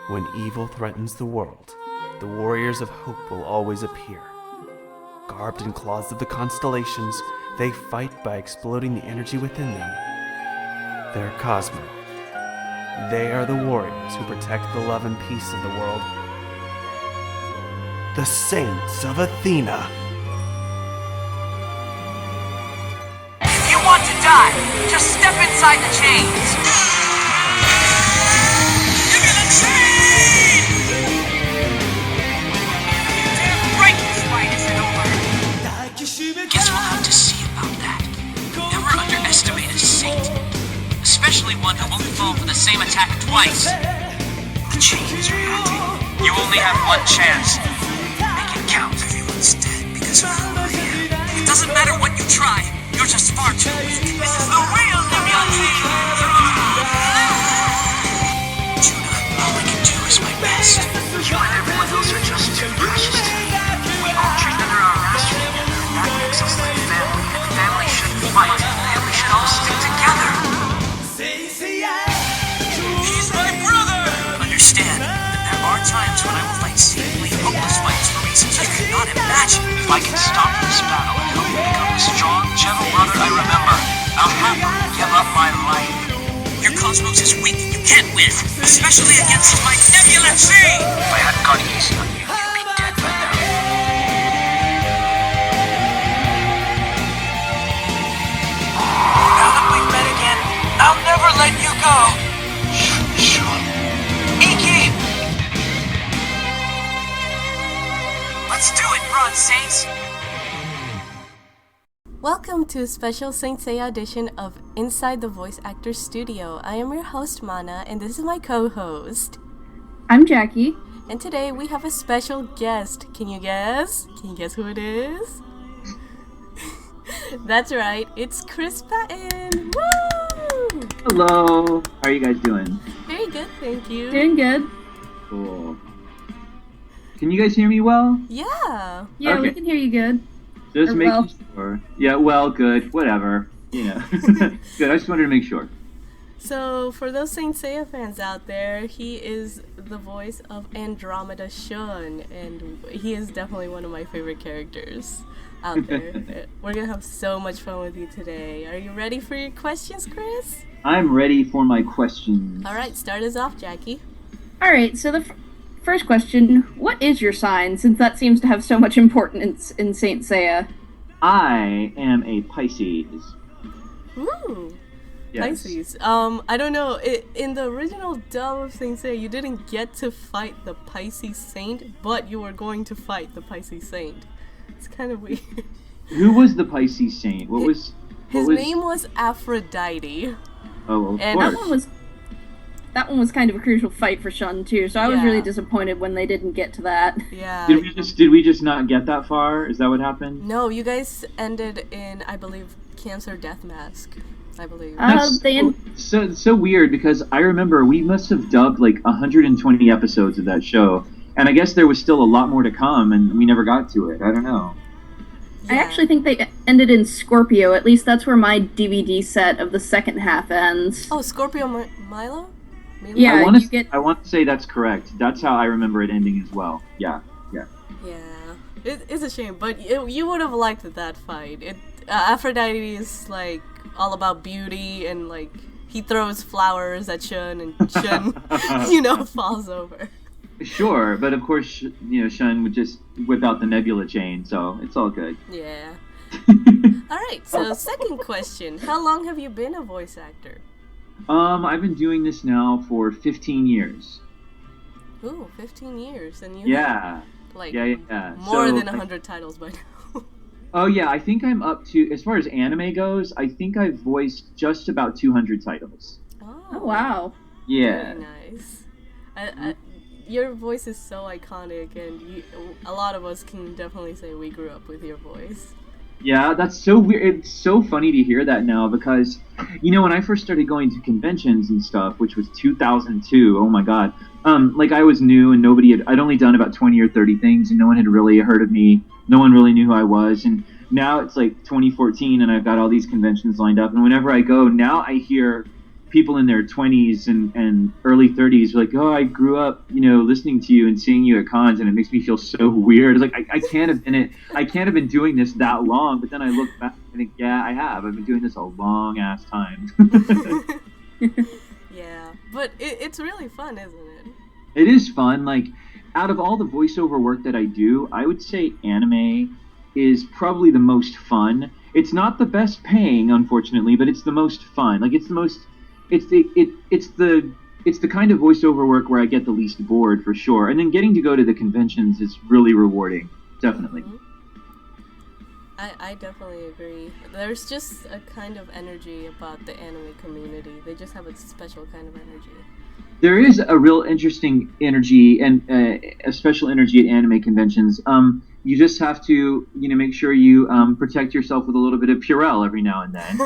When evil threatens the world, the warriors of hope will always appear. Garbed in claws of the constellations, they fight by exploding the energy within them. They're Cosmo. They are the warriors who protect the love and peace of the world. The Saints of Athena. If you want to die, just step inside the chains. Give me the chain! Damn right this fight isn't over. Guess we'll have to see about that. Never underestimate a saint. Especially one who won't fall for the same attack twice. The chains are acting. You only have one chance. Make it count. Everyone's dead because of Olivia. It doesn't matter what you try. You're just far too weak. This is the real Nebula. Juna, all I can do is my best. You and everyone else are just too precious to me. We all treat other our master together. That makes us like family. And family shouldn't fight. Family should all stick together. He's my brother! Understand that there are times when I will fight seemingly hopeless fights for reasons you cannot imagine. If I can stop this battle and help you become the strong, gentle brother I remember, I'll happily give up my life. Your Cosmos is weak. You can't win. Especially against my Nebula Chain! If I hadn't gone easy on you, you'd be dead by now. Now that we've met again, I'll never let you go. Sure. Iki! Let's do it, Bronze Saints! Welcome to a special Saint Seiya edition of Inside the Voice Actor Studio. I am your host, Mana, and this is my co-host. I'm Jackie. And today we have a special guest. Can you guess? Can you guess who it is? That's right, it's Chris Patton! Woo! Hello! How are you guys doing? Very good, thank you. Doing good. Cool. Can you guys hear me well? Yeah! Yeah, Okay. we can hear you good. Just Or making well. sure. Yeah, well, good. Whatever. Yeah. Good, I just wanted to make sure. So, for those Saint Seiya fans out there, he is the voice of Andromeda Shun, and he is definitely one of my favorite characters out there. We're gonna have so much fun with you today. Are you ready for your questions, Chris? I'm ready for my questions. Alright, start us off, Jackie. Alright, so the first question, what is your sign, since that seems to have so much importance in Saint Seiya? I am a Pisces. Ooh! Yes. Pisces. I don't know, in the original dub of Saint Seiya, you didn't get to fight the Pisces Saint, but you were going to fight the Pisces Saint. It's kind of weird. Who was the Pisces saint? His name was Aphrodite. Oh, of and course. That one was kind of a crucial fight for Shun too, so I was Yeah. really disappointed when they didn't get to that. Yeah. Did we just not get that far? Is that what happened? No, you guys ended in, I believe, Cancer Death Mask. I believe. That's they so weird because I remember we must have dubbed like 120 episodes of that show, and I guess there was still a lot more to come, and we never got to it. I don't know. I actually think they ended in Scorpio, at least that's where my DVD set of the second half ends. Oh, Scorpio Milo? Yeah, I want you get... to say that's correct. That's how I remember it ending as well. Yeah. Yeah. It's a shame, but you would have liked that fight. Aphrodite is like all about beauty, and like he throws flowers at Shun, and Shun, falls over. Sure, but of course, Shun would just whip out the Nebula chain, so it's all good. Yeah. Alright, so second question. How long have you been a voice actor? I've been doing this now for 15 years. Ooh, 15 years. And you Yeah. have, like, Yeah. more So, than 100 titles by now. Oh, yeah, I think I'm up to, as far as anime goes, I think I've voiced just about 200 titles. Oh, wow. Yeah. Very nice. Your voice is so iconic, and a lot of us can definitely say we grew up with your voice. Yeah, that's so weird. It's so funny to hear that now because, when I first started going to conventions and stuff, which was 2002, oh my god, I was new and I'd only done about 20 or 30 things and no one had really heard of me. No one really knew who I was. And now it's like 2014 and I've got all these conventions lined up. And whenever I go, now I hear people in their 20s and early 30s are like, oh, I grew up, listening to you and seeing you at cons, and it makes me feel so weird. It's like I can't have been doing this that long. But then I look back and think, yeah, I have. I've been doing this a long ass time. Yeah, but it's really fun, isn't it? It is fun. Like, out of all the voiceover work that I do, I would say anime is probably the most fun. It's not the best paying, unfortunately, but it's the most fun. Like, it's the kind of voiceover work where I get the least bored, for sure. And then getting to go to the conventions is really rewarding, definitely. Mm-hmm. I definitely agree. There's just a kind of energy about the anime community. They just have a special kind of energy. There is a real interesting energy and a special energy at anime conventions. You just have to, make sure you protect yourself with a little bit of Purell every now and then,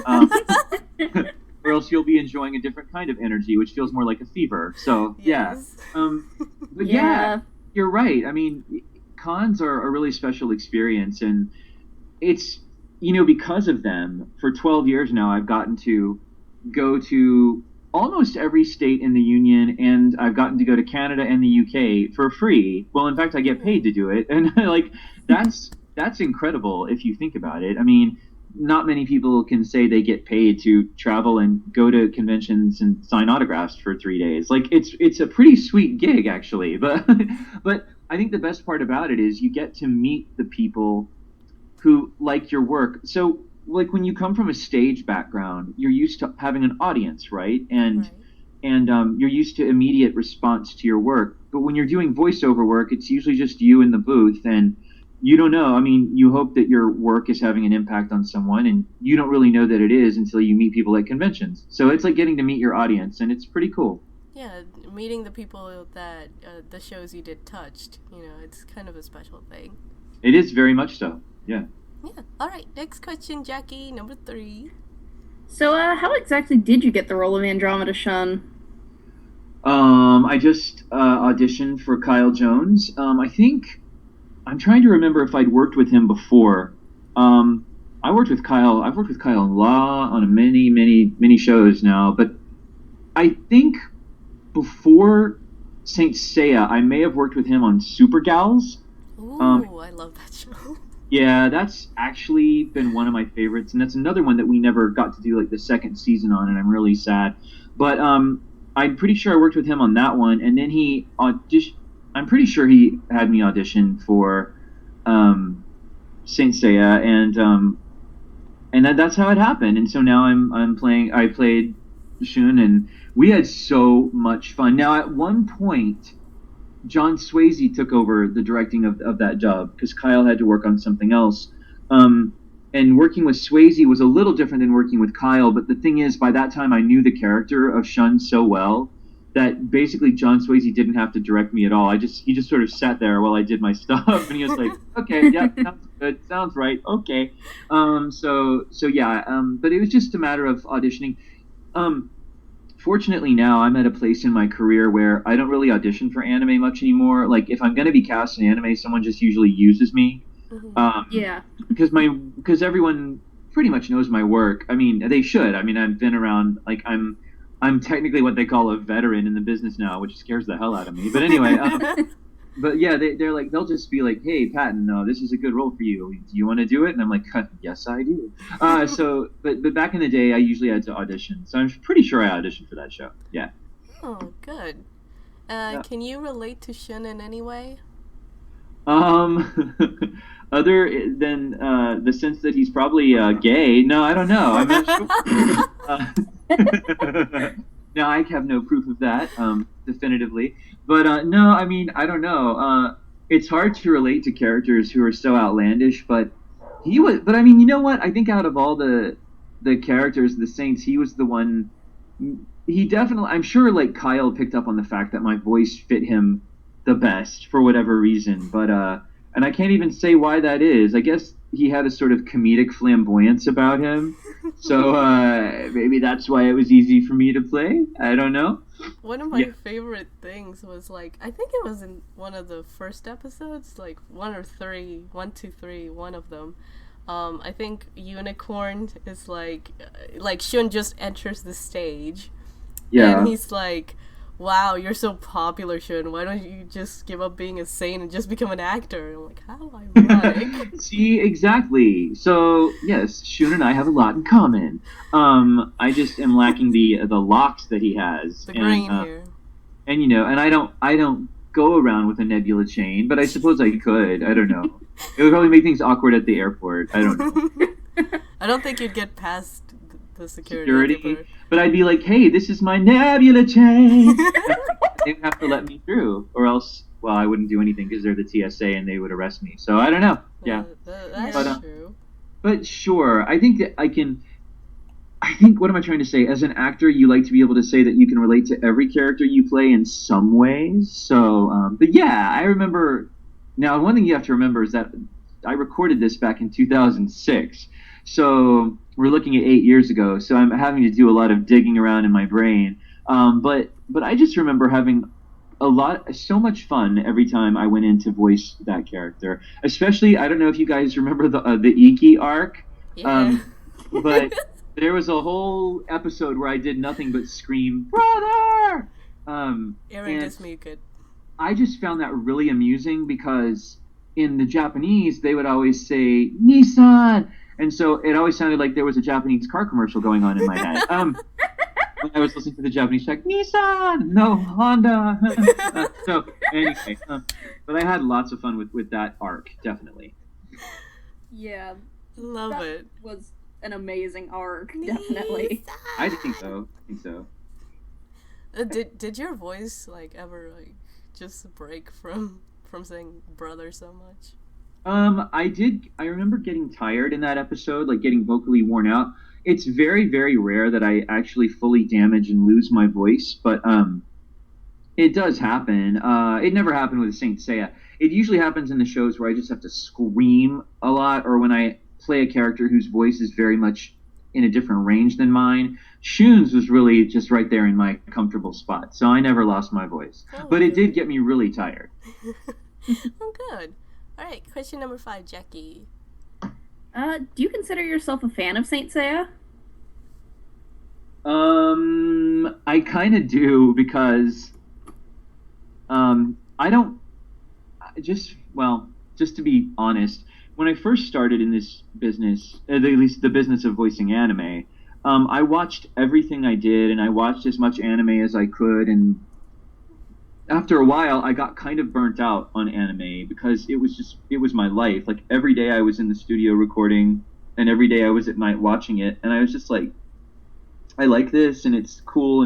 or else you'll be enjoying a different kind of energy, which feels more like a fever. So Yes. but yeah, you're right. I mean, cons are a really special experience, and it's because of them. For 12 years now, I've gotten to go to almost every state in the Union, and I've gotten to go to Canada and the UK for free. Well, in fact, I get paid to do it, and that's incredible if you think about it. I mean, not many people can say they get paid to travel and go to conventions and sign autographs for 3 days. Like, it's a pretty sweet gig, actually. But I think the best part about it is you get to meet the people who like your work. So, like, when you come from a stage background, you're used to having an audience, right? And you're used to immediate response to your work. But when you're doing voiceover work, it's usually just you in the booth, and you don't know. I mean, you hope that your work is having an impact on someone, and you don't really know that it is until you meet people at conventions. So it's like getting to meet your audience, and it's pretty cool. Yeah, meeting the people that the shows you did touched, it's kind of a special thing. It is very much so, yeah. Yeah. All right. Next question, Jackie. Number 3. So, how exactly did you get the role of Andromeda Shun? I just auditioned for Kyle Jones. I think I'm trying to remember if I'd worked with him before. I've worked with Kyle a lot on many shows now. But I think before Saint Seiya, I may have worked with him on Super Gals. Ooh, I love that show. Yeah, that's actually been one of my favorites, and that's another one that we never got to do like the second season on, and I'm really sad. But I'm pretty sure I worked with him on that one, and then I'm pretty sure he had me audition for Saint Seiya, and that's how it happened. And so now I played Shun, and we had so much fun. Now, at one point, John Swayze took over the directing of that dub because Kyle had to work on something else. And working with Swayze was a little different than working with Kyle, but the thing is, by that time I knew the character of Shun so well that basically John Swayze didn't have to direct me at all. He just sort of sat there while I did my stuff, and he was like, okay, yeah, sounds good, sounds right, okay. So yeah, but it was just a matter of auditioning. Fortunately, now I'm at a place in my career where I don't really audition for anime much anymore. Like, if I'm going to be cast in anime, someone just usually uses me. Because everyone pretty much knows my work. I mean, they should. I mean, I've been around. Like, I'm technically what they call a veteran in the business now, which scares the hell out of me. But anyway, but yeah, they'll just be like, "Hey, Patton, this is a good role for you. Do you want to do it?" And I'm like, "Yes, I do." But back in the day, I usually had to audition, so I'm pretty sure I auditioned for that show. Yeah. Oh, good. Can you relate to Shun in any way? Other than the sense that he's probably gay. No, I don't know. I'm not sure. No, I have no proof of that, definitively. But no, I mean, I don't know. It's hard to relate to characters who are so outlandish, but he was. But I mean, you know what? I think out of all the characters, the Saints, he was the one. He definitely. I'm sure, like, Kyle picked up on the fact that my voice fit him the best for whatever reason. But and I can't even say why that is. I guess he had a sort of comedic flamboyance about him. So maybe that's why it was easy for me to play. I don't know. One of my favorite things was, like, I think it was in one of the first episodes, like 1 or 3, 1, 2, 3, one of them. I think Unicorn is like Shun just enters the stage, Yeah. And he's like, wow, you're so popular, Shun. Why don't you just give up being a saint and just become an actor? And I'm like, how ironic. See, exactly. So yes, Shun and I have a lot in common. I just am lacking the locks that he has. The green hair. And and I don't go around with a Nebula chain, but I suppose I could. I don't know. It would probably make things awkward at the airport. I don't know. I don't think you'd get past the security. But I'd be like, hey, this is my Nebula chain. They'd have to let me through, or else, well, I wouldn't do anything because they're the TSA and they would arrest me. So I don't know. Yeah, that's true. But sure, I think that I can. I think, what am I trying to say? As an actor, you like to be able to say that you can relate to every character you play in some ways. So, but yeah, I remember. Now, one thing you have to remember is that I recorded this back in 2006. So we're looking at 8 years ago. So I'm having to do a lot of digging around in my brain. But I just remember having so much fun every time I went in to voice that character. Especially, I don't know if you guys remember the Iki arc. Yeah. But there was a whole episode where I did nothing but scream, "Brother!" Aaron does me good. I just found that really amusing because in the Japanese, they would always say, Nissan! And so it always sounded like there was a Japanese car commercial going on in my head. When I was listening to the Japanese track, Nissan! No, Honda! So, anyway. But I had lots of fun with that arc, definitely. Yeah. Love it. Was an amazing arc, definitely. I think so. Did your voice ever just break from saying brother so much? I did. I remember getting tired in that episode, getting vocally worn out. It's very, very rare that I actually fully damage and lose my voice, but it does happen. It never happened with Saint Seiya. It usually happens in the shows where I just have to scream a lot, or when I play a character whose voice is very much in a different range than mine. Shun's was really just right there in my comfortable spot, so I never lost my voice. But it did get me really tired. Oh, good. All right, question number 5, Jackie. Do you consider yourself a fan of Saint Seiya? I kind of do because I don't just to be honest, when I first started in this business, at least the business of voicing anime, I watched everything I did, and I watched as much anime as I could, and after a while, I got kind of burnt out on anime because it was my life. Every day I was in the studio recording, and every day I was at night watching it, and I was just like, I like this, and it's cool,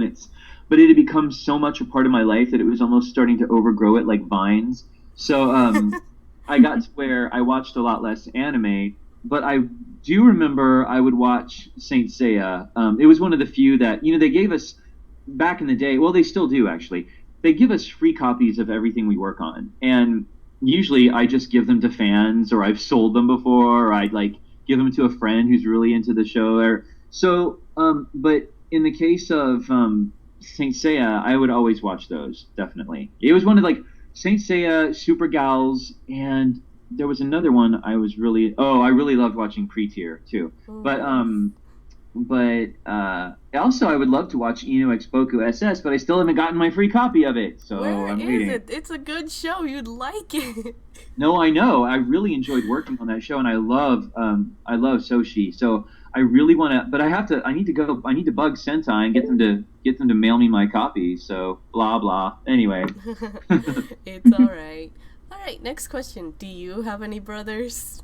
but it had become so much a part of my life that it was almost starting to overgrow it like vines. So I got to where I watched a lot less anime, but I do remember I would watch Saint Seiya. It was one of the few that, they gave us back in the day. Well, they still do, actually. They give us free copies of everything we work on. And usually I just give them to fans, or I've sold them before, or I'd give them to a friend who's really into the show. But in the case of Saint Seiya, I would always watch those, definitely. It was one of Saint Seiya, Super Gals, and there was another one I really loved watching Pre-Tier too. But also I would love to watch Inu X Boku SS, but I still haven't gotten my free copy of it, so I'm waiting. Where is it? It's a good show. You'd like it. No, I know. I really enjoyed working on that show, and I love Soshi. So I really want to, but I need to bug Sentai and get them to mail me my copy. So blah blah. Anyway. It's all right. All right, next question. Do you have any brothers?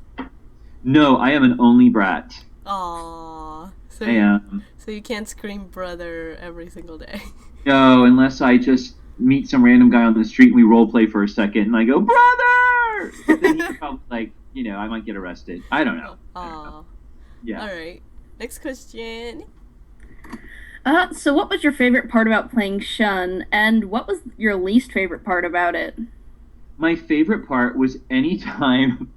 No, I am an only brat. Aww. I am. So you can't scream brother every single day. No, unless I just meet some random guy on the street and we role play for a second and I go, brother! But then he's probably I might get arrested. I don't know. Aww. Yeah. All right. Next question. So what was your favorite part about playing Shun, and what was your least favorite part about it? My favorite part was any time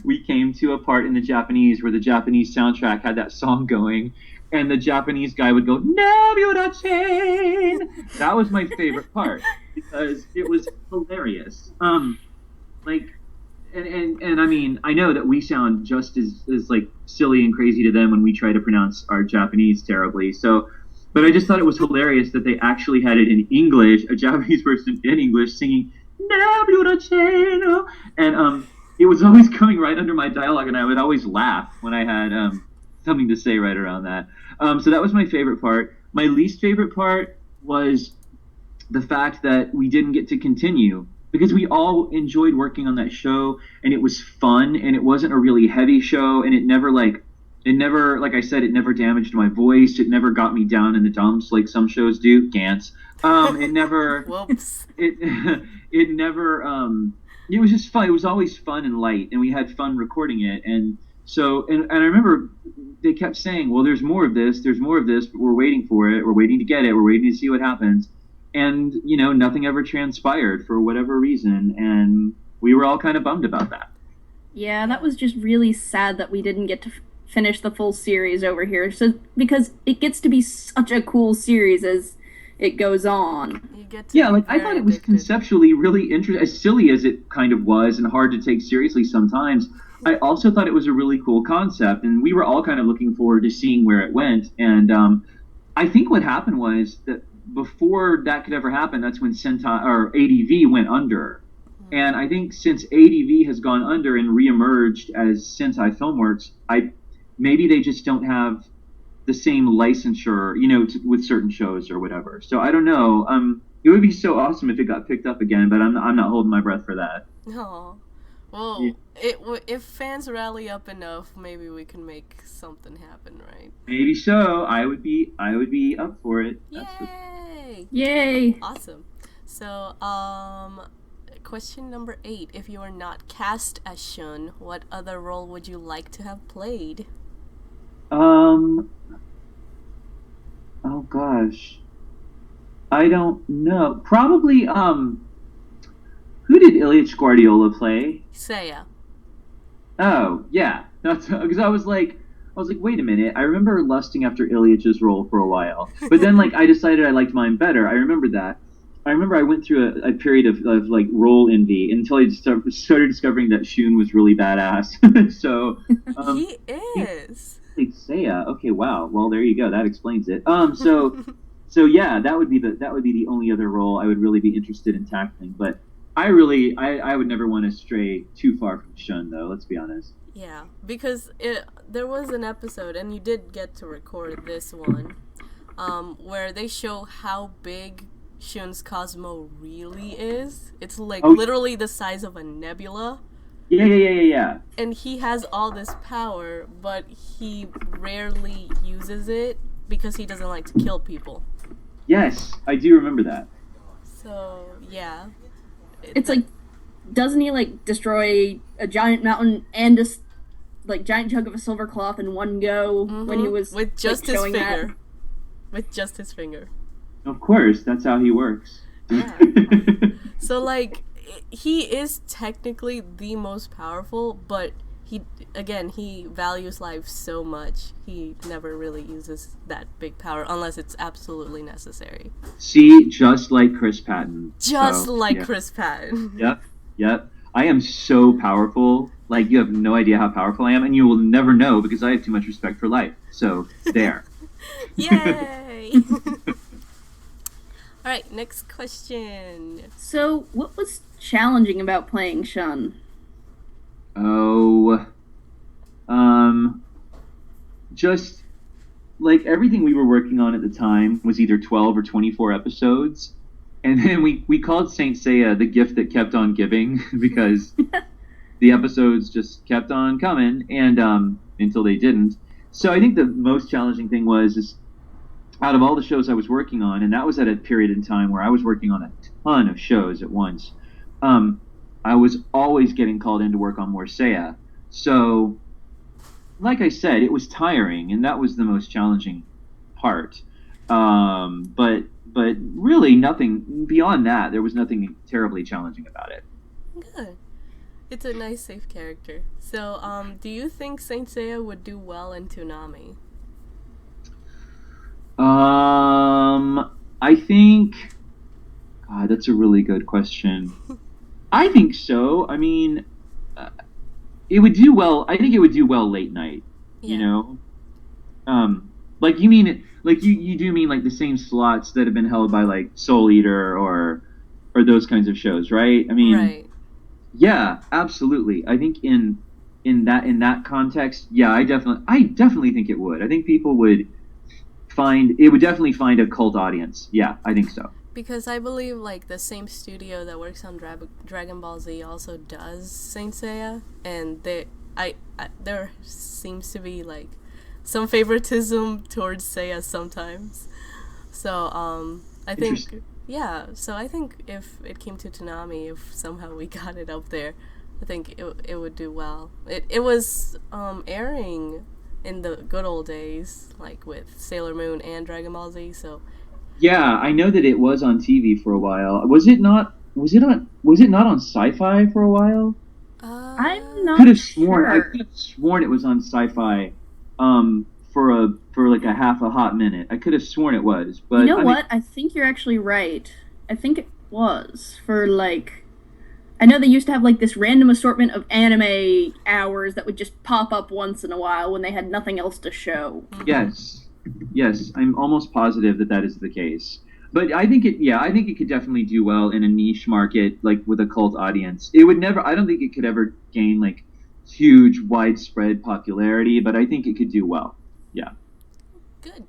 we came to a part in the Japanese where the Japanese soundtrack had that song going, and the Japanese guy would go, Nebula chain! That was my favorite part, because it was hilarious. And I mean, I know that we sound just as silly and crazy to them when we try to pronounce our Japanese terribly. So But I just thought it was hilarious that they actually had it in English, a Japanese person in English singing Nebula Channel, and it was always coming right under my dialogue, and I would always laugh when I had something to say right around that. So that was my favorite part. My least favorite part was the fact that we didn't get to continue because we all enjoyed working on that show, and it was fun, and it wasn't a really heavy show, and it never, like I said, it never damaged my voice. It never got me down in the dumps like some shows do. Gantz. It never. Whoops. It never. It was just fun. It was always fun and light, and we had fun recording it. And so, and I remember they kept saying, "Well, there's more of this. There's more of this. But we're waiting for it. We're waiting to get it. We're waiting to see what happens." And nothing ever transpired for whatever reason, and we were all kind of bummed about that. Yeah, that was just really sad that we didn't get to finish the full series over here. So because it gets to be such a cool series as it goes on. You get to I thought it was conceptually really interesting, as silly as it kind of was and hard to take seriously sometimes. I also thought it was a really cool concept, and we were all kind of looking forward to seeing where it went. And I think what happened was that before that could ever happen, that's when Sentai or ADV went under. And I think since ADV has gone under and reemerged as Sentai Filmworks, maybe they just don't have the same licensure, with certain shows or whatever. So I don't know. It would be so awesome if it got picked up again, but I'm not holding my breath for that. No. Well, Yeah. if fans rally up enough, maybe we can make something happen, right? Maybe so. I would be up for it. Yay! Yay! Awesome. So, question number 8. If you are not cast as Shun, what other role would you like to have played? Oh gosh. I don't know. Probably, who did Ilyich Guardiola play? Seiya. Oh, yeah. That's because I was like, wait a minute. I remember lusting after Ilyich's role for a while, but then I decided I liked mine better. I remember that. I remember I went through a period of role envy until I started discovering that Shun was really badass. So He is. Seiya. Okay, wow. Well, there you go. That explains it. So yeah, that would be the only other role I would really be interested in tackling. But I would never want to stray too far from Shun, though. Let's be honest. Yeah, because there was an episode, and you did get to record this one, where they show how big Shun's Cosmo really is. It's literally the size of a nebula. Yeah. And he has all this power, but he rarely uses it because he doesn't like to kill people. Yes, I do remember that. So, yeah. It's doesn't he destroy a giant mountain and a giant chunk of a silver cloth in one go when he was with just his finger. That? With just his finger. Of course, that's how he works. Yeah. So he is technically the most powerful, but he values life so much, he never really uses that big power unless it's absolutely necessary. See, just like Chris Patton. Chris Patton. Yep. I am so powerful. You have no idea how powerful I am, and you will never know because I have too much respect for life. So, there. Yay! Alright, next question. So, what was challenging about playing Shun? Oh, just everything we were working on at the time was either 12 or 24 episodes, and then we called Saint Seiya the gift that kept on giving because the episodes just kept on coming and until they didn't. So I think the most challenging thing was out of all the shows I was working on, and that was at a period in time where I was working on a ton of shows at once, I was always getting called in to work on more Seiya. So, like I said, it was tiring, and that was the most challenging part. But really nothing beyond that. There was nothing terribly challenging about it. Good. It's a nice, safe character. So, do you think Saint Seiya would do well in Toonami? I think... God, that's a really good question. I think so. I mean, it would do well. I think it would do well late night. Yeah. You mean like you do mean like the same slots that have been held by like Soul Eater or those kinds of shows, right? I mean, Right. yeah, absolutely. I think in that context, yeah, I definitely think it would. I think people would definitely find a cult audience. Yeah, I think so. Because I believe like the same studio that works on Dragon Ball Z also does Saint Seiya, and there seems to be like some favoritism towards Seiya sometimes. So I think so I think if it came to Toonami, if somehow we got it up there, I think it would do well. It was airing in the good old days, like with Sailor Moon and Dragon Ball Z. So Yeah, I know that it was on TV for a while. Was it not? Was it not on Sci-Fi for a while? I'm not Could have sworn. I sure. could have sworn it was on Sci-Fi, for like a half a hot minute. I could have sworn it was, but You know I what? I think you're actually right. I think it was for like. I know they used to have like this random assortment of anime hours that would just pop up once in a while when they had nothing else to show. Yes, I'm almost positive that is the case. But I think it could definitely do well in a niche market, like with a cult audience. It would never. I don't think it could ever gain like huge, widespread popularity, but I think it could do well. Yeah. good.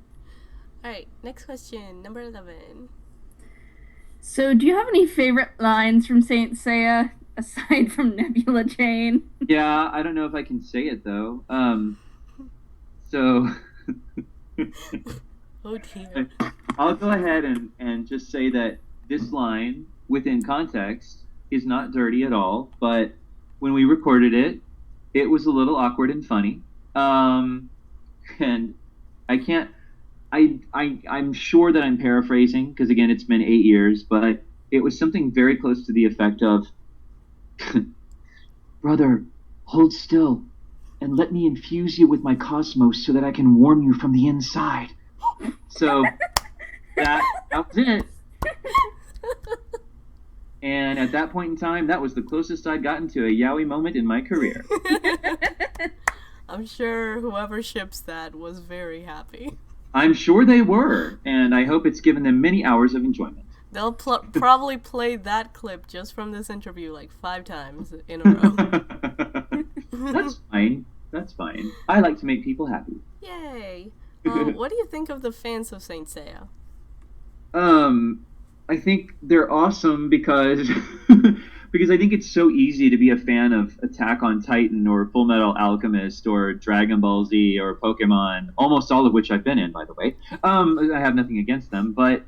All right, next question, number 11. So, do you have any favorite lines from Saint Seiya aside from Nebula Jane? Yeah, I don't know if I can say it though. So Oh dear. I'll go ahead and just say that this line, within context, is not dirty at all. But when we recorded it, it was a little awkward and funny. And I can't. I'm sure that I'm paraphrasing because again, it's been 8 years, but it was something very close to the effect of, "Brother, hold still, and let me infuse you with my cosmos so that I can warm you from the inside." So that was it. And at that point in time, that was the closest I'd gotten to a yaoi moment in my career. I'm sure whoever ships that was very happy. I'm sure they were, and I hope it's given them many hours of enjoyment. They'll probably play that clip just from this interview like 5 times in a row. That's fine. That's fine. I like to make people happy. Yay! What do you think of the fans of Saint Seiya? I think they're awesome because because I think it's so easy to be a fan of Attack on Titan or Full Metal Alchemist or Dragon Ball Z or Pokemon, almost all of which I've been in, by the way. I have nothing against them, but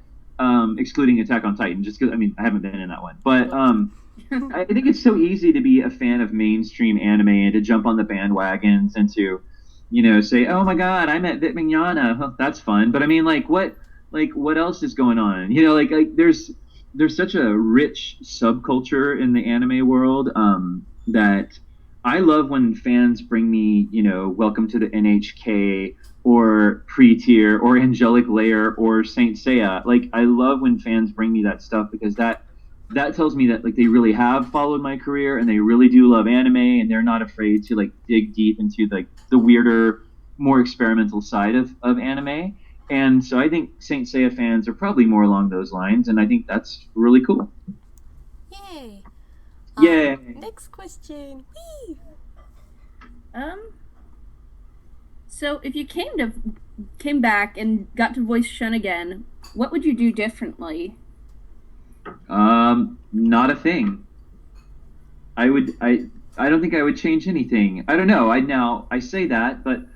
excluding Attack on Titan, just because I haven't been in that one. But I think it's so easy to be a fan of mainstream anime and to jump on the bandwagons and to, say, "Oh my God, I met Vit Mignogna. Well, that's fun." But I mean, what else is going on? There's such a rich subculture in the anime world that I love when fans bring me, Welcome to the NHK or Pre-Tier or Angelic Layer or Saint Seiya. Like, I love when fans bring me that stuff because that tells me that like they really have followed my career and they really do love anime and they're not afraid to like dig deep into like the weirder, more experimental side of anime. And so I think Saint Seiya fans are probably more along those lines, and I think that's really cool. Yay! Yay! Next question. Whee! So if you came back and got to voice Shun again, what would you do differently? Not a thing. I don't think I would change anything. I don't know. I say that, but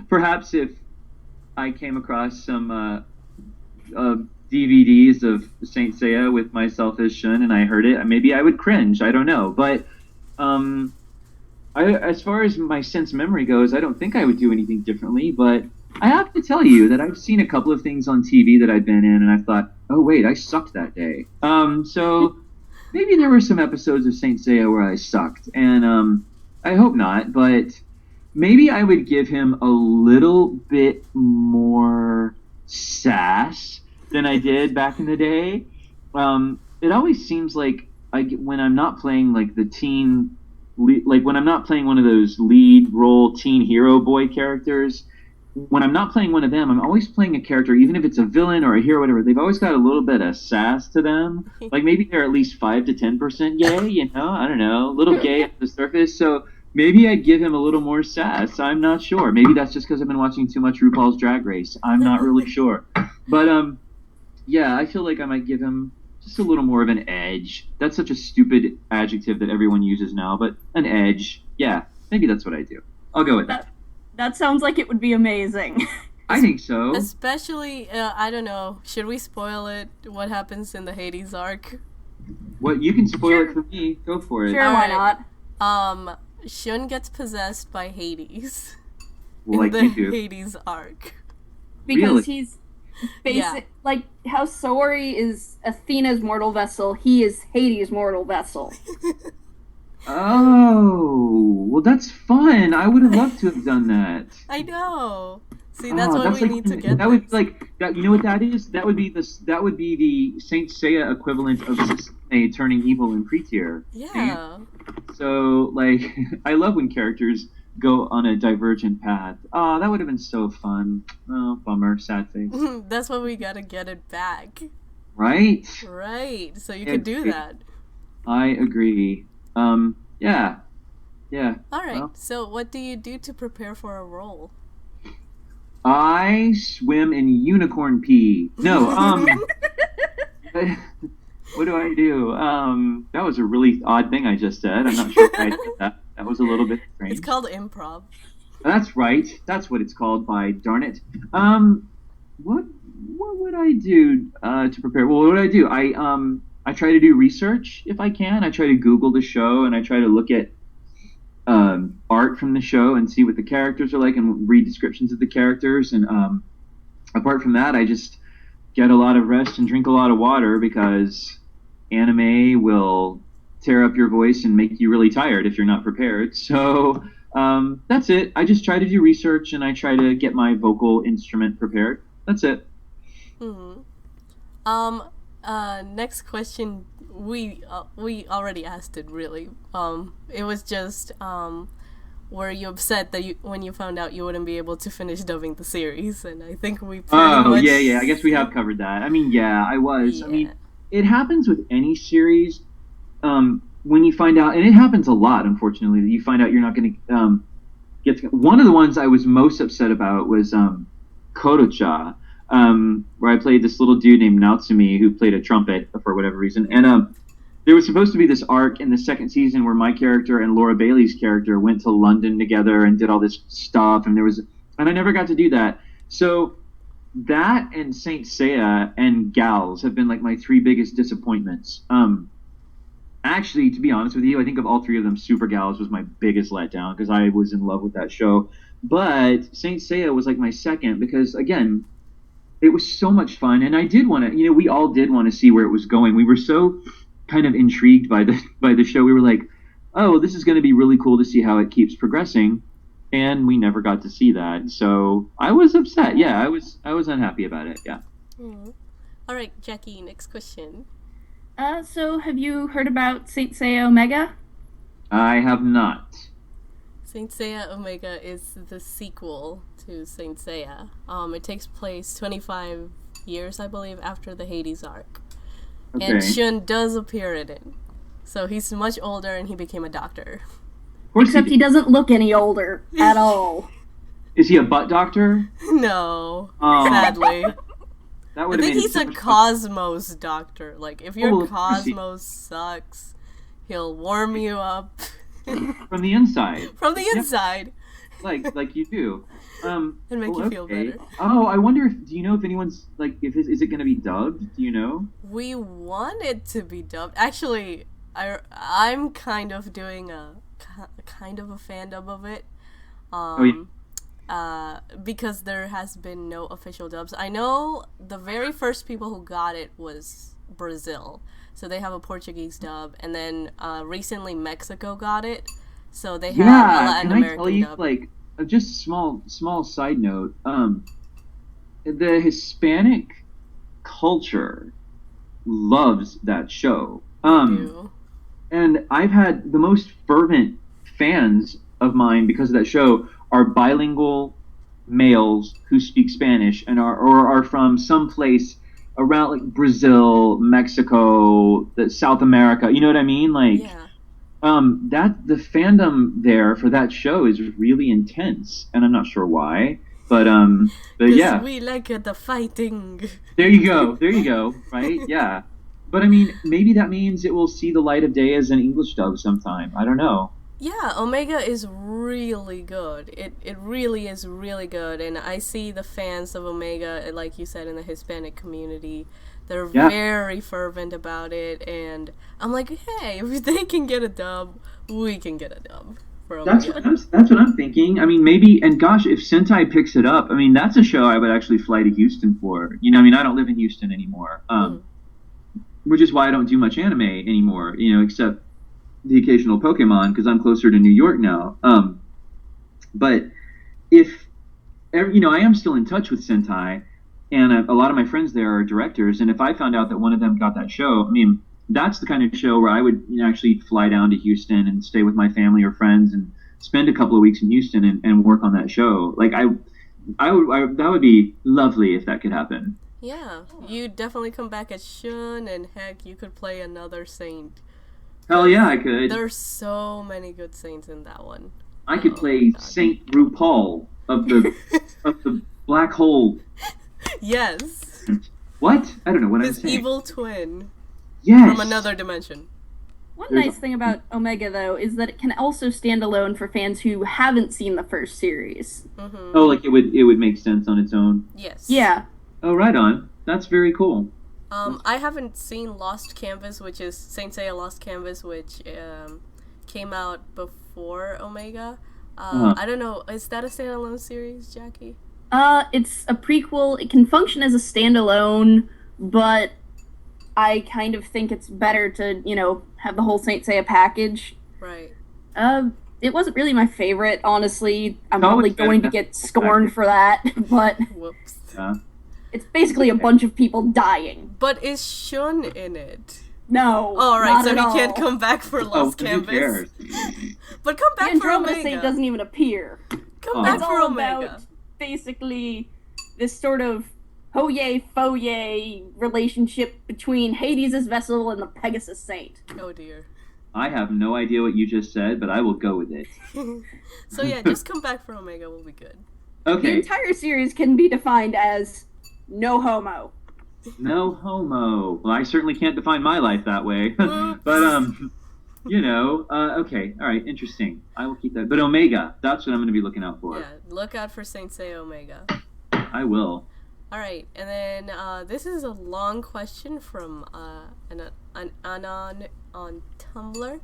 perhaps if I came across some DVDs of Saint Seiya with myself as Shun and I heard it, maybe I would cringe. I don't know. But as far as my sense memory goes, I don't think I would do anything differently. But I have to tell you that I've seen a couple of things on TV that I've been in and I thought, oh, wait, I sucked that day. So maybe there were some episodes of Saint Seiya where I sucked. And I hope not, but maybe I would give him a little bit more sass than I did back in the day. It always seems like when I'm not playing like when I'm not playing one of those lead role teen hero boy characters, when I'm not playing one of them, I'm always playing a character, even if it's a villain or a hero, whatever. They've always got a little bit of sass to them. Like maybe they're at least 5 to 10% gay. You know, I don't know, a little gay at the surface. So maybe I'd give him a little more sass. I'm not sure. Maybe that's just because I've been watching too much RuPaul's Drag Race. I'm not really sure. But yeah, I feel like I might give him just a little more of an edge. That's such a stupid adjective that everyone uses now, but an edge. Yeah, maybe that's what I do. I'll go with that. That sounds like it would be amazing. I think so. Especially, I don't know, should we spoil it? What happens in the Hades arc? What, you can spoil it for me. Go for it. Sure, why not? Shun gets possessed by Hades Like in you the do. Hades arc. Because Really? he's basic, like how Sori is Athena's mortal vessel, he is Hades' mortal vessel. Oh, well, that's fun. I would have loved to have done that. I know. See, that's Oh, why we like, need to get that would this. be like that. You know what that is? That would be the Saint Seiya equivalent of Susanoo turning evil in Pre-Tier. Yeah. So like, I love when characters go on a divergent path. Oh, that would have been so fun. Oh, bummer, sad face. That's why we gotta get it back. Right? Right. So you can do that. I agree. Yeah. Alright, Well, so what do you do to prepare for a role? I swim in unicorn pee. No, what do I do? That was a really odd thing I just said. I'm not sure why I did that. That was a little bit strange. It's called improv. That's right. That's what it's called, by darn it. What would I do to prepare? Well, what would I do? I try to do research if I can. I try to Google the show and I try to look at art from the show and see what the characters are like and read descriptions of the characters. And apart from that, I just get a lot of rest and drink a lot of water, because anime will tear up your voice and make you really tired if you're not prepared. So that's it. I just try to do research and I try to get my vocal instrument prepared. That's it. Next question, we already asked it, really. It was just, were you upset that when you found out you wouldn't be able to finish dubbing the series? And I think we pretty much... yeah. I guess we have covered that. I mean, yeah, I was. Yeah. I mean, it happens with any series. When you find out, and it happens a lot, unfortunately, that you find out you're not going to get to... One of the ones I was most upset about was Kodocha, where I played this little dude named Naotsumi who played a trumpet for whatever reason. And there was supposed to be this arc in the second season where my character and Laura Bailey's character went to London together and did all this stuff, and I never got to do that. So that and Saint Seiya and Gals have been like my 3 biggest disappointments. Actually, to be honest with you, I think of all 3 of them, Super Gals was my biggest letdown because I was in love with that show. But Saint Seiya was like my second because, again, it was so much fun, and I did want to, we all did want to see where it was going. We were so kind of intrigued by the show. We were like, oh, this is going to be really cool to see how it keeps progressing, and we never got to see that. So I was upset. Yeah, I was unhappy about it. Yeah. All right, Jackie, next question. So have you heard about Saint Seiya Omega? I have not. Saint Seiya Omega is the sequel to Saint Seiya. It takes place 25 years, I believe, after the Hades arc. Okay. And Shun does appear in it. So he's much older and he became a doctor. Of course Except he doesn't look any older at all. Is he a butt doctor? No, Oh. sadly. That I would have think made he's it a so much fun. Cosmos doctor. Like, if your Oh, of course he- Cosmos sucks, he'll warm you up From the inside. from the Yeah. inside. like you do. And make you feel better. Oh, I wonder do you know if anyone's is it going to be dubbed? Do you know? We want it to be dubbed. Actually, I'm kind of doing a kind of a fandom of it. Because there has been no official dubs. I know the very first people who got it was Brazil. So they have a Portuguese dub, and then recently Mexico got it. So they have a Latin can I American tell you, dub. just a small side note. The Hispanic culture loves that show. Ew. And I've had the most fervent fans of mine because of that show are bilingual males who speak Spanish and are from some place around like Brazil, Mexico, South America. You know what I mean? Like, Yeah. that the fandom there for that show is really intense, and I'm not sure why, but yeah. We like the fighting. There you go, right? Yeah. But I mean, maybe that means it will see the light of day as an English dub sometime. I don't know. Yeah, Omega is really good. It really is really good, and I see the fans of Omega, like you said, in the Hispanic community. They're very fervent about it, and I'm like, hey, if they can get a dub, we can get a dub for Omega. That's what I'm thinking. I mean, maybe, and gosh, if Sentai picks it up, I mean, that's a show I would actually fly to Houston for. You know, I mean, I don't live in Houston anymore, which is why I don't do much anime anymore. You know, except the occasional Pokemon, because I'm closer to New York now. But if, you know, I am still in touch with Sentai, and a lot of my friends there are directors, and if I found out that one of them got that show, I mean, that's the kind of show where I would, you know, actually fly down to Houston and stay with my family or friends and spend a couple of weeks in Houston and work on that show. Like, I that would be lovely if that could happen. Yeah, you definitely come back as Shun, and heck, you could play another saint. Hell yeah, I could. There's so many good saints in that one. I could play Saint RuPaul of the of the black hole. Yes. What? I don't know what I'm His saying. evil twin. Yes. From another dimension. One nice thing about Omega, though, is that it can also stand alone for fans who haven't seen the first series. Mm-hmm. Oh, like it would make sense on its own. Yes. Yeah. Oh, right on. That's very cool. I haven't seen Lost Canvas, which is Saint Seiya Lost Canvas, which came out before Omega. I don't know. Is that a standalone series, Jackie? It's a prequel. It can function as a standalone, but I kind of think it's better to, you know, have the whole Saint Seiya package. Right. It wasn't really my favorite, honestly. I'm probably going to get scorned for that, but Whoops. it's basically a bunch of people dying. But is Shun in it? No. Oh, right, not so at he all. can't come back for Lost Canvas. Who cares? But come The back for Andromeda Omega. Saint doesn't even appear. Come back It's for all Omega. about basically this sort of ho-yay, fo-yay relationship between Hades' vessel and the Pegasus Saint. Oh dear. I have no idea what you just said, but I will go with it. So yeah, just come back for Omega, we'll be good. The Okay. entire series can be defined as no homo. No homo. Well, I certainly can't define my life that way. But you know, okay, all right, interesting. I will keep that. But Omega, that's what I'm going to be looking out for. Yeah, look out for Saint Seiya Omega. I will. Alright, and then this is a long question from an Anon on Tumblr.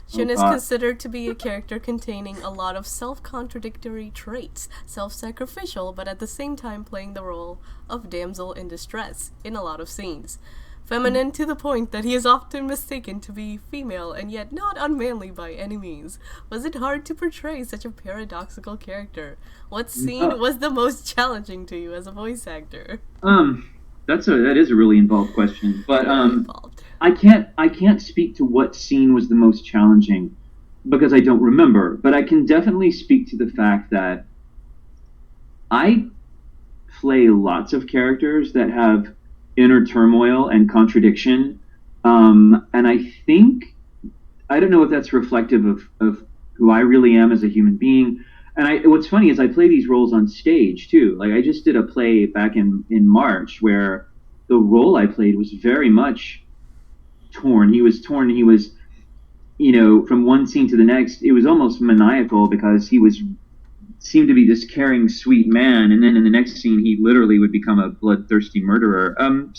Shun is God. considered to be a character containing a lot of self-contradictory traits, self-sacrificial, but at the same time playing the role of damsel in distress in a lot of scenes. Feminine to the point that he is often mistaken to be female and yet not unmanly by any means. Was it hard to portray such a paradoxical character? What scene was the most challenging to you as a voice actor? That is a really involved question. But Involved. I can't speak to what scene was the most challenging because I don't remember, but I can definitely speak to the fact that I play lots of characters that have inner turmoil and contradiction, and I think, I don't know if that's reflective of who I really am as a human being. And what's funny is I play these roles on stage too. Like I just did a play back in March where the role I played was very much torn. He was torn. He was, you know, from one scene to the next, it was almost maniacal because he seemed to be this caring, sweet man, and then in the next scene, he literally would become a bloodthirsty murderer. And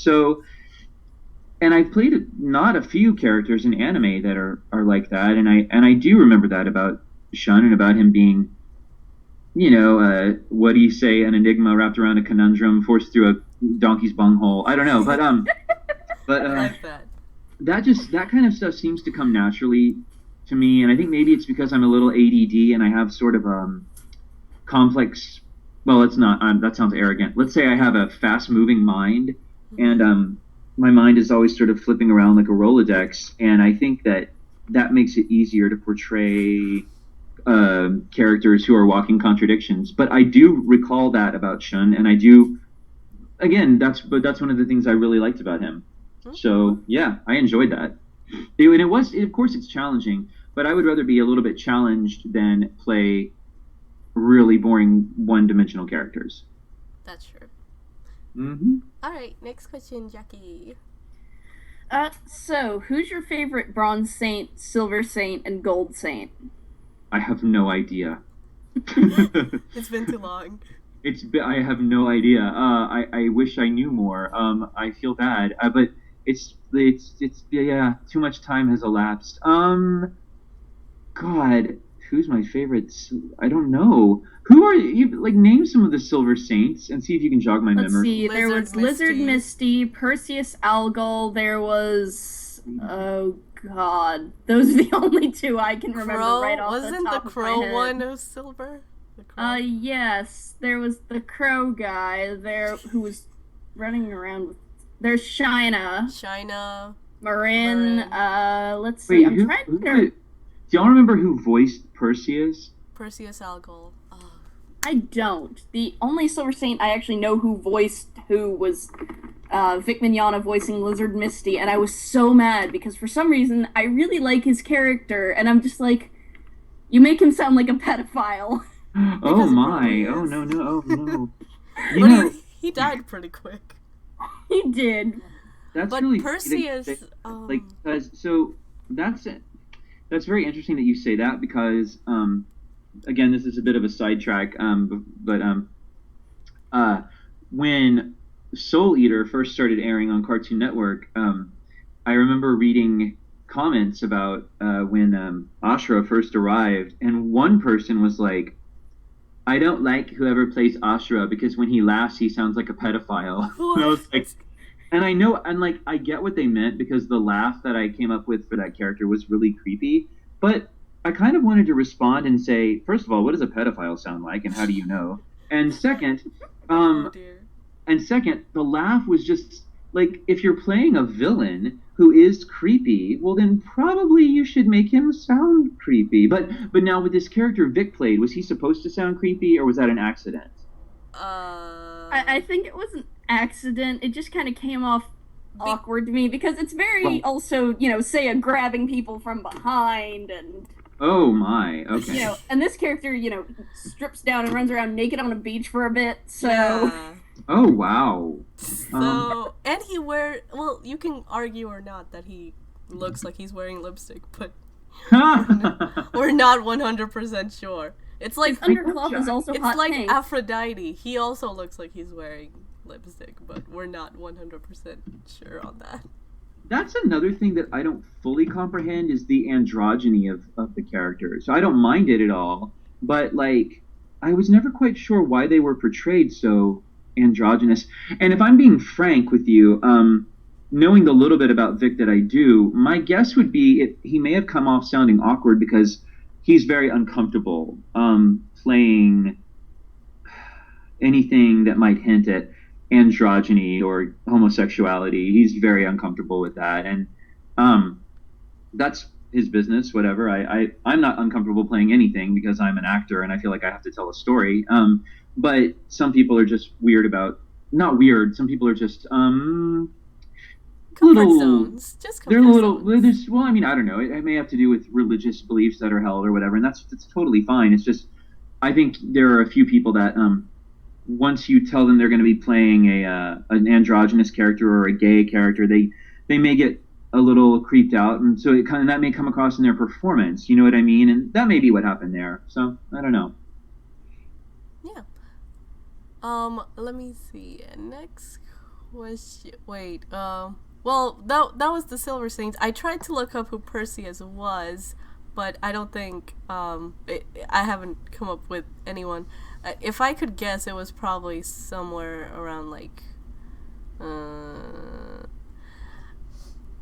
I've played not a few characters in anime that are like that, and I do remember that about Shun and about him being, you know, what do you say, an enigma wrapped around a conundrum, forced through a donkey's bunghole. I don't know, but I like that. that kind of stuff seems to come naturally to me, and I think maybe it's because I'm a little ADD and I have sort of complex. Well, it's not. That sounds arrogant. Let's say I have a fast-moving mind, and my mind is always sort of flipping around like a Rolodex, and I think that makes it easier to portray characters who are walking contradictions. But I do recall that about Shun, and I do. Again, that's one of the things I really liked about him. So yeah, I enjoyed that. And it was, of course, it's challenging, but I would rather be a little bit challenged than play really boring one-dimensional characters. That's true. Mm-hmm. All right, next question, Jackie. So who's your favorite Bronze Saint, Silver Saint, and Gold Saint? I have no idea. It's been too long. I have no idea. I wish I knew more. I feel bad, but it's yeah. Too much time has elapsed. God, who's my favorite? I don't know. Who are you? Like, name some of the Silver Saints and see if you can jog my Let's memory. see. There was Lizard Misty, Perseus Algol. There was God, those are the only two I can remember right off the top of my head. Wasn't the Crow one of silver? Yes, there was the Crow guy there who was running around with. There's Shina, Marin. Let's see. Wait, do y'all remember who voiced Perseus? Perseus Algol. Oh. I don't. The only Silver Saint I actually know who was Vic Mignogna voicing Lizard Misty, and I was so mad because for some reason I really like his character, and I'm just like, you make him sound like a pedophile. Oh my! Oh no! Oh no! But he died pretty quick. He did. That's but really Perseus, so that's very interesting that you say that because again, this is a bit of a sidetrack, but when Soul Eater first started airing on Cartoon Network, I remember reading comments about when Ashura first arrived, and one person was like, I don't like whoever plays Ashura because when he laughs, he sounds like a pedophile. And I was like, and I know, and like, I get what they meant because the laugh that I came up with for that character was really creepy. But I kind of wanted to respond and say, first of all, what does a pedophile sound like, and how do you know? And second, the laugh was just like, if you're playing a villain who is creepy, well then probably you should make him sound creepy. But now with this character Vic played, was he supposed to sound creepy or was that an accident? I think it was an accident. It just kind of came off awkward to me because it's very also, Seiya grabbing people from behind and oh my, okay. And this character, strips down and runs around naked on a beach for a bit, so yeah. Oh wow. So and he you can argue or not that he looks like he's wearing lipstick, but we're not 100% sure. It's like his undercloth is also it's hot like pink. Aphrodite. He also looks like he's wearing lipstick, but we're not 100% sure on that. That's another thing that I don't fully comprehend is the androgyny of the character. So I don't mind it at all, but like I was never quite sure why they were portrayed so androgynous. And if I'm being frank with you, knowing the little bit about Vic that I do, my guess would be he may have come off sounding awkward because he's very uncomfortable playing anything that might hint at androgyny or homosexuality. He's very uncomfortable with that, and that's his business, whatever. I'm not uncomfortable playing anything because I'm an actor and I feel like I have to tell a story. But some people are just weird about, not weird, some people are just comfort zones. Just comfort they're a little zones. Well, I mean, I don't know, it may have to do with religious beliefs that are held or whatever, and that's totally fine. It's just I think there are a few people that once you tell them they're going to be playing an androgynous character or a gay character, they may get a little creeped out, and so that may come across in their performance. You know what I mean? And that may be what happened there. So I don't know. Yeah. Let me see. Next question. Wait. Well, that was the Silver Saints. I tried to look up who Perseus was, but I don't think I haven't come up with anyone. If I could guess, it was probably somewhere around like I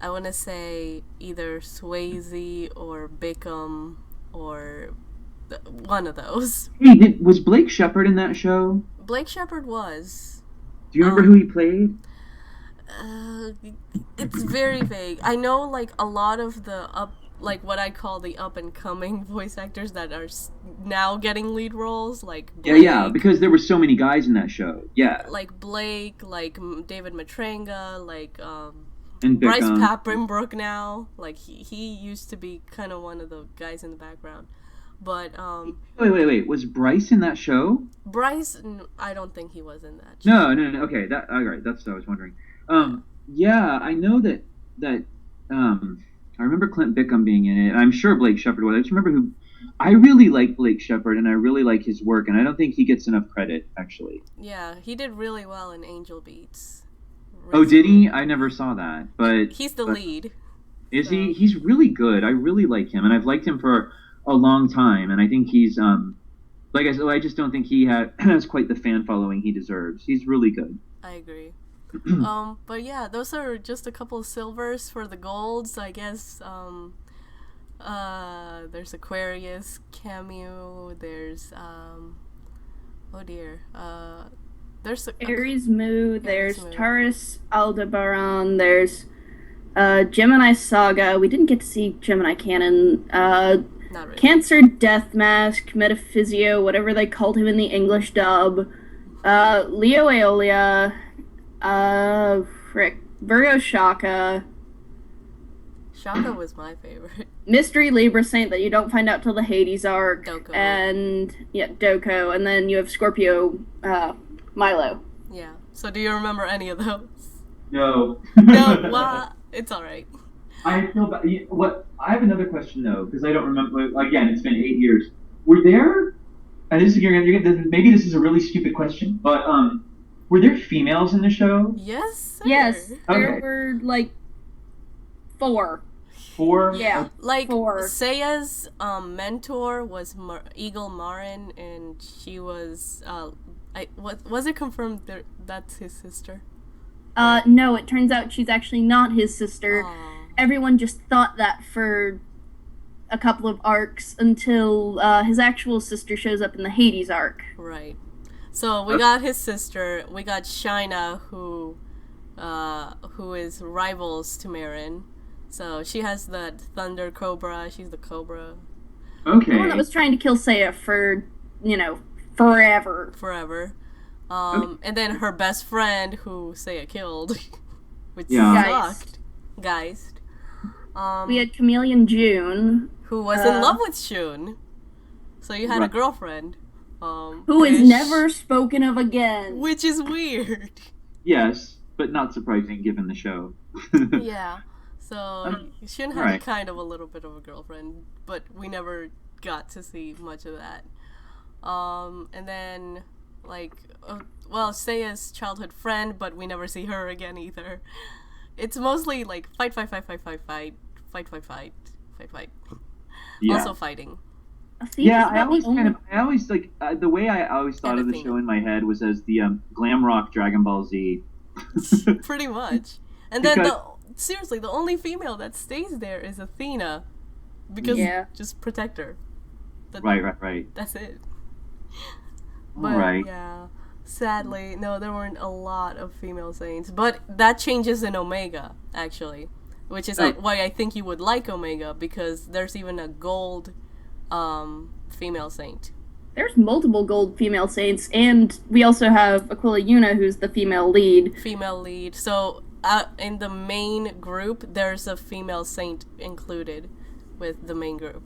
want to say either Swayze or Bickham or one of those. Hey, was Blake Shepherd in that show? Blake Shepherd was. Do you remember who he played? It's very vague. I know like a lot of the like what I call the up and coming voice actors that are now getting lead roles, like Blake, Yeah, because there were so many guys in that show. Yeah. like Blake, like David Matranga, like And Bryce Bickham. Papenbrook now. Like he used to be kind of one of the guys in the background, but Wait. Was Bryce in that show? Bryce, I don't think he was in that show. No. Okay, all right. That's what I was wondering. Yeah, I know that I remember Clint Bickham being in it. I'm sure Blake Shepard was. I just remember I really like Blake Shepard, and I really like his work, and I don't think he gets enough credit, actually. Yeah, he did really well in Angel Beats. Oh, did he? I never saw that, but He's the lead. Is he? He's really good. I really like him, and I've liked him for a long time, and I think he's like I said, I just don't think he has quite the fan following he deserves. He's really good. I agree. But yeah, those are just a couple of silvers for the golds. I guess there's Aquarius cameo. There's oh dear. There's Aries Moo. There's Moo. Taurus Aldebaran. There's Gemini Saga. We didn't get to see Gemini Canon. Not really. Cancer Death Mask, Metaphysio, whatever they called him in the English dub. Leo Aeolia. Virgo Shaka. Shaka was my favorite. Mystery Libra Saint that you don't find out till the Hades arc. Doko. And Doko. And then you have Scorpio Milo. Yeah. So do you remember any of those? No. No. Well, it's all right. I feel bad. I have another question though, because I don't remember. Again, it's been 8 years. Were there? And this is maybe this is a really stupid question, but were there females in the show? Yes. Sir. Yes, there Okay. were like 4. 4? Yeah, Like 4. Seiya's mentor was Eagle Marin, and she was was it confirmed that's his sister? No, it turns out she's actually not his sister. Aw. Everyone just thought that for a couple of arcs until his actual sister shows up in the Hades arc. Right. So we got his sister. We got Shina, who is rivals to Marin. So she has the Thunder Cobra. She's the Cobra. Okay. The one that was trying to kill Seiya for, forever. Forever. And then her best friend, who Seiya killed, which Yeah. sucked. Geist. We had Chameleon June, Who was in love with Shun. So you had a girlfriend. who is never spoken of again. Which is weird. Yes, but not surprising given the show. Yeah. So Shun had kind of a little bit of a girlfriend, but we never got to see much of that. And then, Seiya's childhood friend, but we never see her again either. It's mostly like fight. Yeah. Also fighting. See, Yeah, it's not the only- the way I always thought of the show in my head was as the glam rock Dragon Ball Z. Pretty much. And then seriously, the only female that stays there is Athena, because just protect her. Right. That's it. All But right. yeah, sadly, no, there weren't a lot of female saints. But that changes in Omega, actually, which is why I think you would like Omega, because there's even a gold female saint. There's multiple gold female saints, and we also have Aquila Yuna, who's the female lead. Female lead. So in the main group, there's a female saint included with the main group.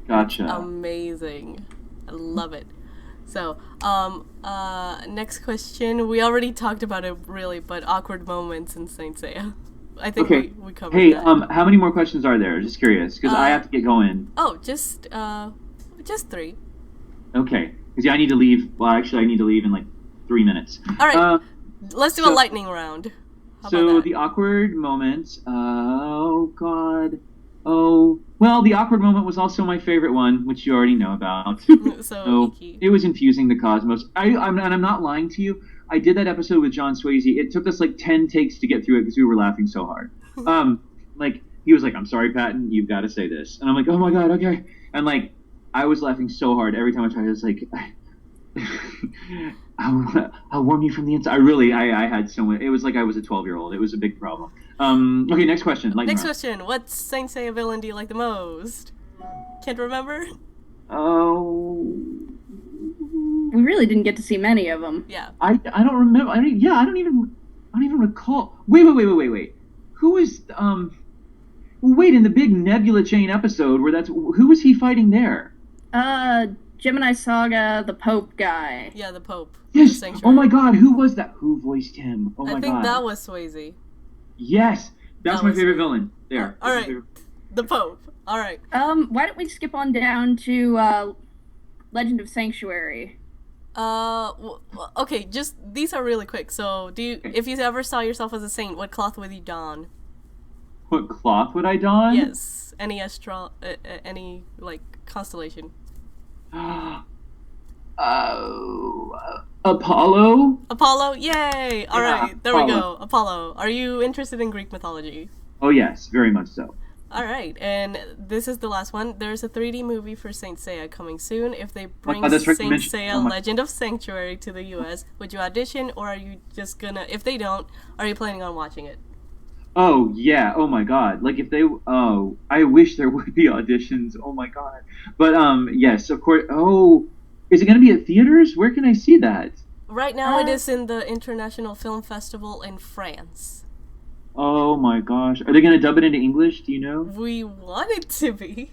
Gotcha. Amazing. I love it. So, next question. We already talked about it, really, but awkward moments in Saint Seiya. I think we covered that. How many more questions are there? Just curious, because I have to get going. Oh, just 3. Okay, because I need to leave. Well, actually, I need to leave in like 3 minutes. All right. Let's do a lightning round. How about that? The awkward moments. Oh God. Oh well, the awkward moment was also my favorite one, which you already know about. So Iki. It was infusing the cosmos. I'm not lying to you. I did that episode with John Swayze. It took us like 10 takes to get through it because we were laughing so hard. He was like, "I'm sorry, Patton, you've got to say this," and I'm like, "Oh my God, okay." And I was laughing so hard every time I tried. It's like I'll warm you from the inside. I had so much. It was like I was a 12-year-old. It was a big problem. Okay, next question. Next question. What Saint Seiya villain do you like the most? Can't remember? Oh, We really didn't get to see many of them. Yeah. I don't remember. I don't even recall. Wait. Who is Wait, in the big Nebula chain episode who was he fighting there? Gemini Saga, the Pope guy. Yeah, the Pope. Yes. The Sanctuary. Oh my God, who was that? Who voiced him? Oh my God. I think that was Swayze. Yes, that's That my was favorite me. villain. There. All right. The Pope. All right. Why don't we skip on down to Legend of Sanctuary? Okay, just these are really quick. So, if you ever saw yourself as a saint, what cloth would you don? What cloth would I don? Yes, any any like constellation. Apollo? Apollo, yay! All Yeah, right, there we Apollo. go. Apollo. Are you interested in Greek mythology? Oh yes, very much so. All right, and this is the last one. There's a 3D movie for Saint Seiya coming soon. If they bring that's right, you Saint mentioned- Seiya oh my- Legend of Sanctuary to the US, would you audition, or are you just gonna, if they don't, are you planning on watching it? Oh yeah, oh my God. Like if they I wish there would be auditions. Oh my God. But yes, of course. Oh, is it going to be at theaters? Where can I see that? Right now it is in the International Film Festival in France. Oh my gosh. Are they going to dub it into English? Do you know? We want it to be.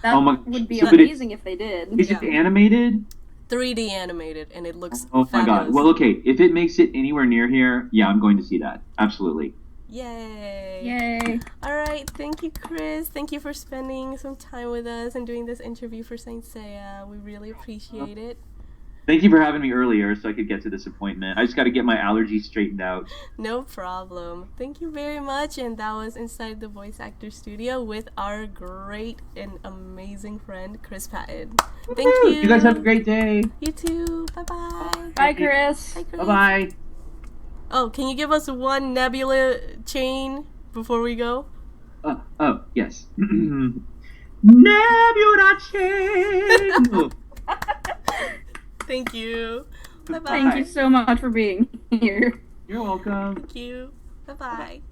That Oh my- would be so but amazing if they did. Is it animated? 3D animated, and it looks Oh my fabulous. God. Well, okay. If it makes it anywhere near here, yeah, I'm going to see that. Absolutely. Yay! Yay. All right, thank you, Chris. Thank you for spending some time with us and doing this interview for Saint Seiya. We really appreciate it. Thank you for having me earlier so I could get to this appointment. I just got to get my allergies straightened out. No problem. Thank you very much. And that was Inside the Voice Actor Studio with our great and amazing friend, Chris Patton. Thank you. You guys have a great day. You too. Bye-bye. Bye, Chris. Bye, Chris. Bye-bye. Oh, can you give us one Nebula chain before we go? Oh, yes. Nebula chain. Thank you. Bye-bye. Thank you so much for being here. You're welcome. Thank you. Bye-bye.